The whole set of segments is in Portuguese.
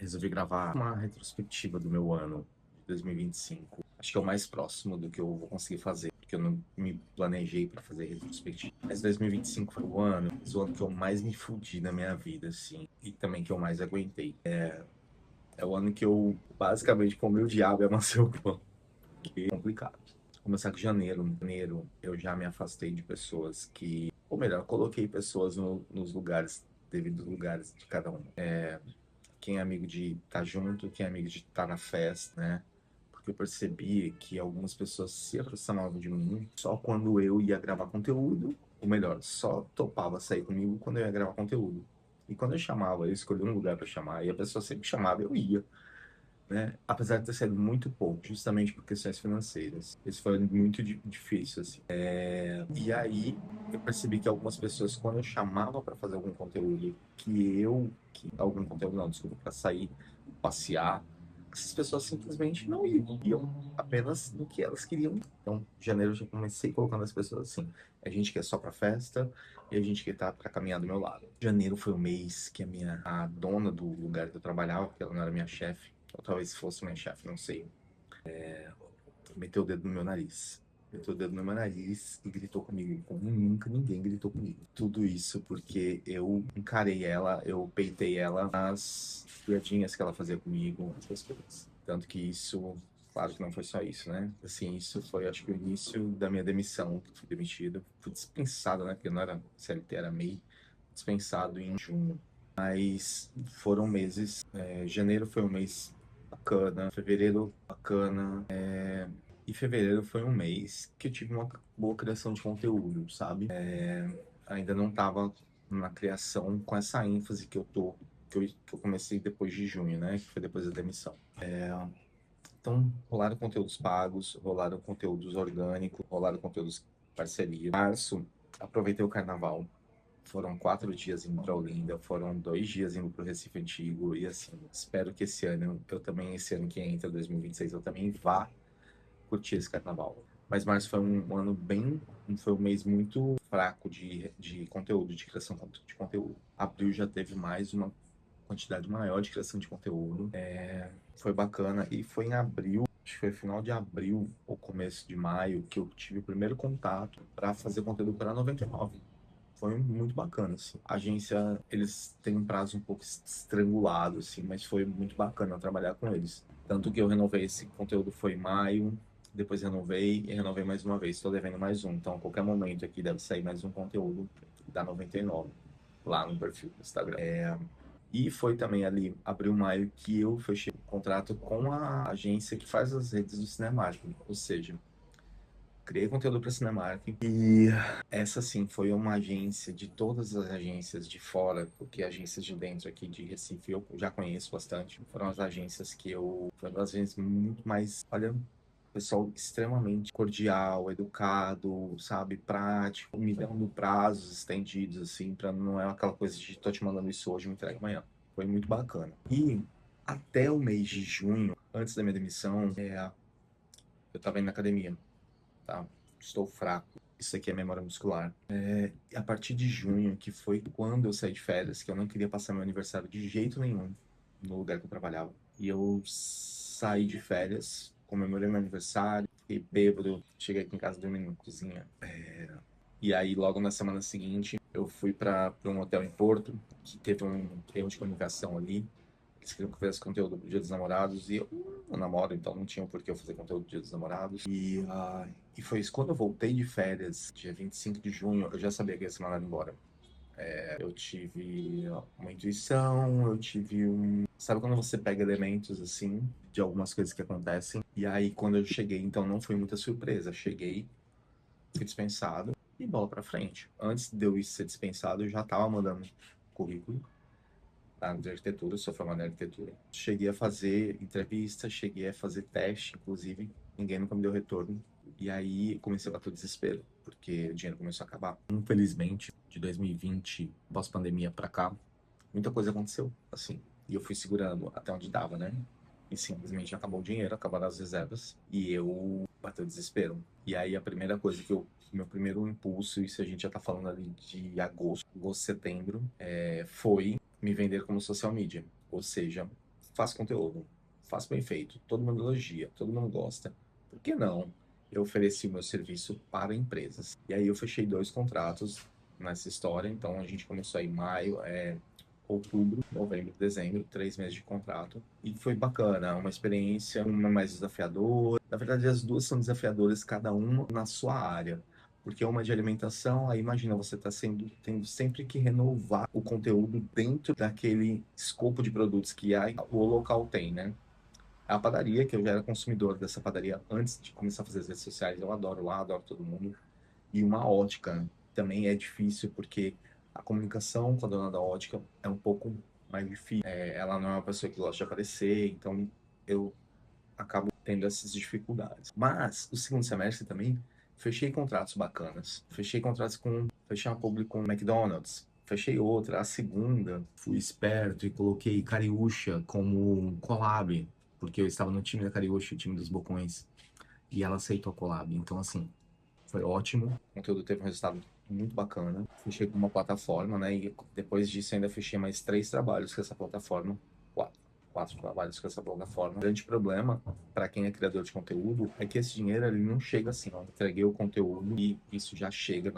resolvi gravar uma retrospectiva do meu ano de 2025. Acho que é o mais próximo do que eu vou conseguir fazer, porque eu não me planejei para fazer retrospectiva. Mas 2025 foi o ano que eu mais me fudi na minha vida, assim, e também que eu mais aguentei. É o ano que eu basicamente comi o diabo e amassei o pão, que é complicado. Começar com janeiro. Janeiro, eu já me afastei de pessoas que, ou melhor, coloquei pessoas nos lugares, devidos lugares de cada um. Quem é amigo de estar junto, quem é amigo de estar na festa, né? Porque eu percebi que algumas pessoas se aproximavam de mim só quando eu ia gravar conteúdo, ou melhor, só topava sair comigo quando eu ia gravar conteúdo. E quando eu chamava, eu escolhi um lugar para chamar, e a pessoa sempre chamava, eu ia, né? Apesar de ter sido muito pouco, justamente por questões financeiras. Isso foi muito difícil, assim. E aí eu percebi que algumas pessoas, quando eu chamava para fazer algum conteúdo, algum conteúdo não, desculpa, para sair, passear, essas pessoas simplesmente não iam apenas no que elas queriam. Então, em janeiro eu já comecei colocando as pessoas assim. A gente que é só para festa e a gente que tá para caminhar do meu lado. Janeiro foi o mês que a dona do lugar que eu trabalhava, porque ela não era minha chefe, ou talvez fosse minha chefe, não sei, meteu o dedo no meu nariz. Meteu o dedo no meu nariz e gritou comigo, como nunca ninguém gritou comigo. Tudo isso porque eu encarei ela, eu peitei ela nas piadinhas que ela fazia comigo, essas coisas. Tanto que isso, claro que não foi só isso, né? Assim, isso foi, acho que o início da minha demissão. Fui demitido, fui dispensado, né? Porque não era CLT, era MEI, dispensado em junho. Mas foram meses, janeiro foi um mês bacana, fevereiro bacana, e fevereiro foi um mês que eu tive uma boa criação de conteúdo, sabe? Ainda não estava na criação com essa ênfase que eu comecei depois de junho, né? Que foi depois da demissão. Então, rolaram conteúdos pagos, rolaram conteúdos orgânicos, rolaram conteúdos parceria. Março, aproveitei o carnaval. Foram 4 dias indo para Olinda, foram 2 dias indo para o Recife Antigo, e assim, espero que esse ano que entra, 2026, eu também vá curti esse carnaval. Mas março foi um ano foi um mês muito fraco de conteúdo, de criação de conteúdo. Abril já teve mais uma quantidade maior de criação de conteúdo. Foi bacana. E foi em abril, acho que foi final de abril ou começo de maio, que eu tive o primeiro contato para fazer conteúdo para 99. Foi muito bacana, assim. A agência, eles têm um prazo um pouco estrangulado, assim, mas foi muito bacana trabalhar com eles. Tanto que eu renovei esse conteúdo foi em maio, depois renovei e renovei mais uma vez. Estou devendo mais um, então a qualquer momento aqui deve sair mais um conteúdo da 99 lá no perfil do Instagram. E foi também ali, abril, maio, que eu fechei o contrato com a agência que faz as redes do Cinemark, ou seja, criei conteúdo para Cinemark e essa sim foi uma agência de todas as agências de fora, porque agências de dentro aqui de Recife eu já conheço bastante. Foram as agências muito mais, olha, pessoal extremamente cordial, educado, sabe, prático, me dando prazos estendidos assim, para não é aquela coisa de tô te mandando isso hoje, me entrega amanhã. Foi muito bacana. E até o mês de junho, antes da minha demissão, eu tava indo na academia, tá? Estou fraco. Isso aqui é memória muscular. E a partir de junho, que foi quando eu saí de férias, que eu não queria passar meu aniversário de jeito nenhum no lugar que eu trabalhava. E eu saí de férias, comemorei meu aniversário, fiquei bêbado, cheguei aqui em casa dormindo na cozinha. E aí, logo na semana seguinte, eu fui para um hotel em Porto, que teve um erro de comunicação ali. Eles queriam que eu fizesse conteúdo pro Dia dos Namorados, e eu não namoro, então não tinha por que eu fazer conteúdo do Dia dos Namorados. E foi isso. Quando eu voltei de férias, dia 25 de junho, eu já sabia que ia ser mandado embora. Eu tive uma intuição, eu tive um. Sabe quando você pega elementos assim, de algumas coisas que acontecem? E aí, quando eu cheguei, então não foi muita surpresa. Cheguei, fui dispensado e bola pra frente. Antes de eu ser dispensado, eu já tava mandando currículo de arquitetura, sou formado em arquitetura. Cheguei a fazer entrevista, cheguei a fazer teste, inclusive, ninguém nunca me deu retorno. E aí comecei a bater o desespero, porque o dinheiro começou a acabar. Infelizmente, de 2020, pós-pandemia pra cá, muita coisa aconteceu, assim. E eu fui segurando até onde dava, né? E simplesmente acabou o dinheiro, acabaram as reservas. E eu bateu o desespero. E aí a primeira coisa meu primeiro impulso, isso a gente já tá falando ali de agosto, setembro, foi me vender como social media. Ou seja, faço conteúdo, faço bem feito, todo mundo elogia, todo mundo gosta. Por que não? Eu ofereci o meu serviço para empresas. E aí eu fechei 2 contratos nessa história. Então a gente começou aí em maio, outubro, novembro, dezembro, 3 meses de contrato. E foi bacana, uma experiência, uma mais desafiadora. Na verdade, as duas são desafiadoras, cada uma na sua área. Porque uma de alimentação, aí imagina, você está tendo sempre que renovar o conteúdo dentro daquele escopo de produtos que o local tem, né? A padaria, que eu já era consumidor dessa padaria antes de começar a fazer as redes sociais, eu adoro lá, adoro todo mundo. E uma ótica também é difícil, porque a comunicação com a dona da ótica é um pouco mais difícil. Ela não é uma pessoa que gosta de aparecer, então eu acabo tendo essas dificuldades. Mas o segundo semestre também fechei contratos bacanas. Fechei uma publi com o McDonald's. Fechei outra, a segunda, fui esperto e coloquei Cariúcha como collab, porque eu estava no time da Cariúcha, o time dos Bocões, e ela aceitou a collab. Então, assim, foi ótimo. O conteúdo teve um resultado muito bacana. Fechei com uma plataforma, né? E depois disso ainda fechei mais 3 trabalhos com essa plataforma. Quatro. 4 trabalhos com essa plataforma. O grande problema para quem é criador de conteúdo é que esse dinheiro ele não chega assim, ó. Entreguei o conteúdo e isso já chega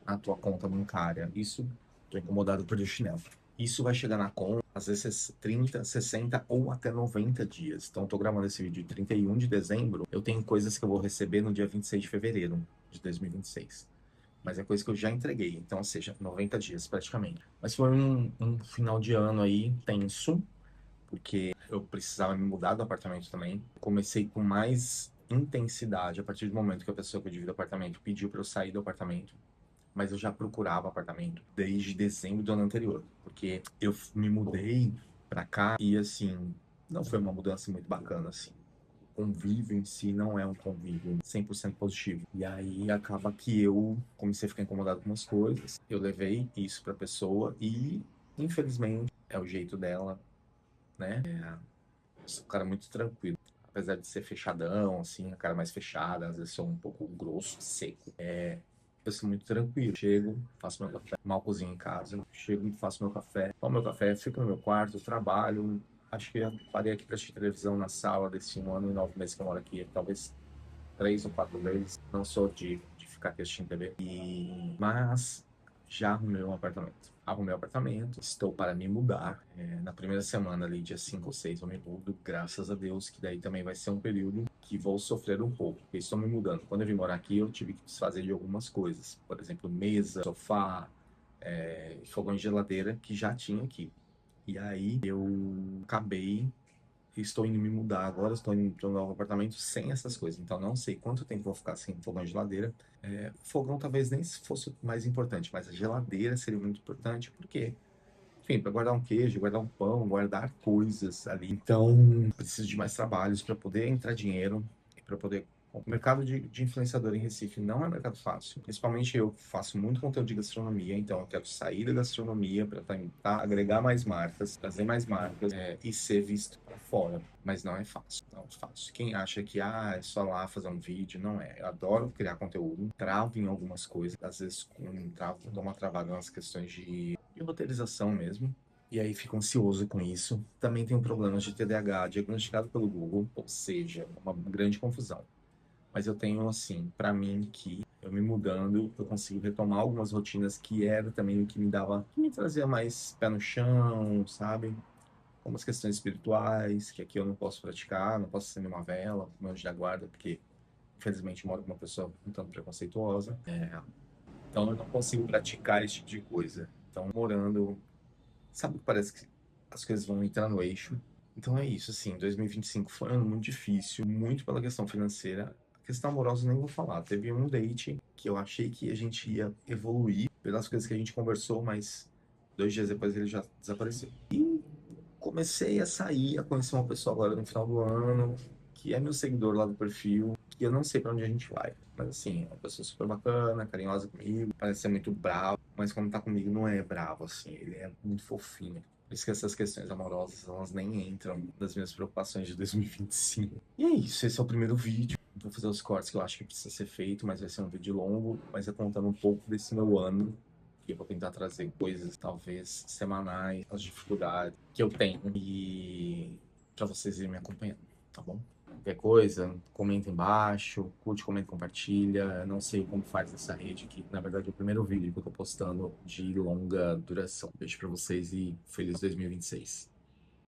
na tua conta bancária. Isso, tô incomodado por chinelo. Isso vai chegar na conta, às vezes 30, 60 ou até 90 dias. Então, estou gravando esse vídeo de 31 de dezembro. Eu tenho coisas que eu vou receber no dia 26 de fevereiro de 2026. Mas é coisa que eu já entreguei, então, ou seja, 90 dias praticamente. Mas foi um final de ano aí tenso, porque eu precisava me mudar do apartamento também. Comecei com mais intensidade a partir do momento que a pessoa que eu divido o apartamento pediu para eu sair do apartamento. Mas eu já procurava apartamento desde dezembro do ano anterior, porque eu me mudei para cá e assim, não foi uma mudança muito bacana assim. O convívio em si não é um convívio 100% positivo. E aí acaba que eu comecei a ficar incomodado com umas coisas. Eu levei isso para a pessoa e, infelizmente, é o jeito dela, né? Eu sou um cara muito tranquilo. Apesar de ser fechadão, assim, a cara mais fechada, às vezes sou um pouco grosso, seco. Eu sou muito tranquilo. Chego, faço meu café, mal cozinho em casa. Chego, faço meu café, tomo meu café, fico no meu quarto, trabalho. Acho que eu parei aqui para assistir televisão na sala desse 1 ano e 9 meses que eu moro aqui. Talvez 3 ou 4 vezes. Não sou de ficar aqui assistindo TV. Mas já arrumei um apartamento. Arrumei um apartamento, estou para me mudar. Na primeira semana ali, dia 5 ou 6, eu me mudo, graças a Deus, que daí também vai ser um período que vou sofrer um pouco, porque estou me mudando. Quando eu vim morar aqui, eu tive que desfazer de algumas coisas. Por exemplo, mesa, sofá, fogão de geladeira, que já tinha aqui. E aí eu acabei estou indo me mudar agora, estou indo para um novo apartamento sem essas coisas. Então, não sei quanto tempo vou ficar sem fogão e geladeira. Fogão talvez nem fosse o mais importante, mas a geladeira seria muito importante, porque, enfim, para guardar um queijo, guardar um pão, guardar coisas ali. Então, preciso de mais trabalhos para poder entrar dinheiro e para poder. O mercado de influenciador em Recife não é um mercado fácil. Principalmente eu faço muito conteúdo de gastronomia, então eu quero sair da gastronomia para tentar agregar mais marcas, trazer mais marcas e ser visto para fora. Mas não é fácil, não é fácil. Quem acha que é só lá fazer um vídeo, não é. Eu adoro criar conteúdo, travo em algumas coisas, às vezes dou uma travada nas questões de roteirização mesmo. E aí fico ansioso com isso. Também tenho problemas de TDAH diagnosticado pelo Google, ou seja, uma grande confusão. Mas eu tenho, assim, para mim que eu me mudando, eu consigo retomar algumas rotinas que era também o que que me trazia mais pé no chão, sabe? Como as questões espirituais, que aqui eu não posso praticar, não posso acender uma vela, meu anjo da guarda, porque infelizmente moro com uma pessoa um tanto preconceituosa. Então eu não consigo praticar esse tipo de coisa. Então, morando, sabe que parece que as coisas vão entrar no eixo. Então é isso, assim, 2025 foi um ano muito difícil, muito pela questão financeira. A questão amorosa nem vou falar. Teve um date que eu achei que a gente ia evoluir pelas coisas que a gente conversou, mas 2 dias depois ele já desapareceu. E comecei a sair, a conhecer uma pessoa agora no final do ano, que é meu seguidor lá do perfil, que eu não sei pra onde a gente vai. Mas assim, é uma pessoa super bacana, carinhosa comigo, parece ser muito bravo, mas quando tá comigo não é bravo, assim, ele é muito fofinho. Por isso que essas questões amorosas, elas nem entram nas minhas preocupações de 2025. E é isso, esse é o primeiro vídeo. Vou fazer os cortes que eu acho que precisa ser feito, mas vai ser um vídeo longo, mas é contando um pouco desse meu ano. E eu vou tentar trazer coisas, talvez, semanais, as dificuldades que eu tenho. E pra vocês irem me acompanhando, tá bom? Qualquer coisa, comenta embaixo, curte, comenta, compartilha. Não sei como faz essa rede aqui. Na verdade, é o primeiro vídeo que eu tô postando de longa duração. Beijo pra vocês e feliz 2026.